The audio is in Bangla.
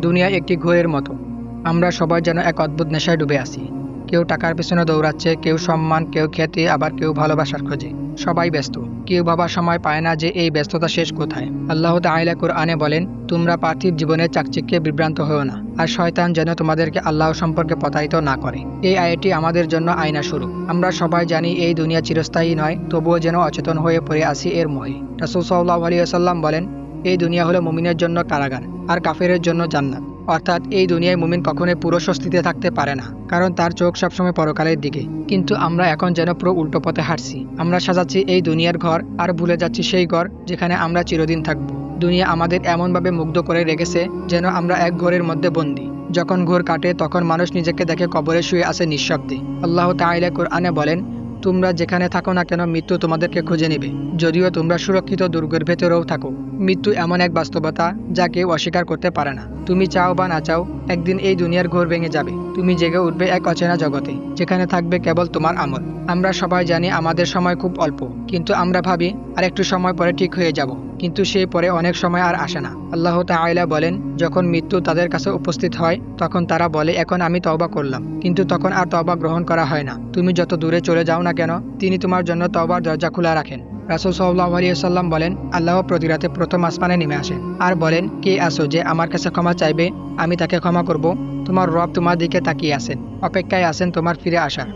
দুনিয়া একটি ঘোরের মতো। আমরা সবাই যেন এক অদ্ভুত নেশায় ডুবে আছি। কেউ টাকার পেছনে দৌড়াচ্ছে, কেউ সম্মান, কেউ খ্যাতি, আবার কেউ ভালোবাসার খোঁজে। সবাই ব্যস্ত, কেউ ভাবার সময় পায় না যে এই ব্যস্ততা শেষ কোথায়। আল্লাহ তাআলা কুরআনে বলেন, তোমরা পার্থিব জীবনের চাকচিক্যে বিভ্রান্ত হও না, আর শয়তান যেন তোমাদেরকে আল্লাহ সম্পর্কে প্রতারিত না করে। এই আয়াতটি আমাদের জন্য আয়না স্বরূপ। আমরা সবাই জানি এই দুনিয়া চিরস্থায়ী নয়, তবুও যেন অচেতন হয়ে পড়ে আছি এর মোহে। রাসূল সাল্লাল্লাহু আলাইহি ওয়াসাল্লাম বলেন, এই দুনিয়া হলো মুমিনের জন্য কারাগার, আর কাফেরের জন্য জান্নাত। অর্থাৎ এই দুনিয়ায় মুমিন কখনোই পুরো স্বস্তিতে থাকতে পারে না, কারণ তার চোখ সবসময় পরকালের দিকে। কিন্তু আমরা এখন যেন পুরো উল্টো পথে হাঁটছি। আমরা সাজাচ্ছি এই দুনিয়ার ঘর, আর ভুলে যাচ্ছি সেই ঘর যেখানে আমরা চিরদিন থাকব। দুনিয়া আমাদের এমনভাবে মুগ্ধ করে রেখেছে যেন আমরা এক ঘরের মধ্যে বন্দী। যখন ঘোর কাটে তখন মানুষ নিজেকে দেখে কবরে শুয়ে আছে নিঃশব্দে। আল্লাহ তাআলা কুরআনে বলেন, তোমরা যেখানে থাকো না কেন মৃত্যু তোমাদেরকে খুঁজে নেবে, যদিও তোমরা সুরক্ষিত দুর্গের ভেতরেও থাকো। মৃত্যু এমন এক বাস্তবতা যা কেউ অস্বীকার করতে পারে না। তুমি চাও বা না চাও, একদিন এই দুনিয়ার ঘোর ভেঙে যাবে। তুমি জেগে উঠবে এক অচেনা জগতে, যেখানে থাকবে কেবল তোমার আমল। আমরা সবাই জানি আমাদের সময় খুব অল্প, কিন্তু আমরা ভাবি আর একটু সময় পরে ঠিক হয়ে যাব, কিন্তু সেই পরে অনেক সময় আর আসে না। আল্লাহ তাআলা বলেন, যখন মৃত্যু তাদের কাছে উপস্থিত হয় তখন তারা বলে, এখন আমি তওবা করলাম, কিন্তু তখন আর তওবা গ্রহণ করা হয় না। তুমি যত দূরে চলে যাও না কেন, তিনি তোমার জন্য তওবার দরজা খোলা রাখেন। রাসূল সাল্লাল্লাহু আলাইহি ওয়াসাল্লাম বলেন, আল্লাহ প্রতি রাতে প্রথম আসমানে নেমে আসেন আর বলেন, কে আসো যে আমার কাছে ক্ষমা চাইবে, আমি তাকে ক্ষমা করব। তোমার রব তোমার দিকে তাকিয়ে আছেন, অপেক্ষায় আছেন তোমার ফিরে আসার।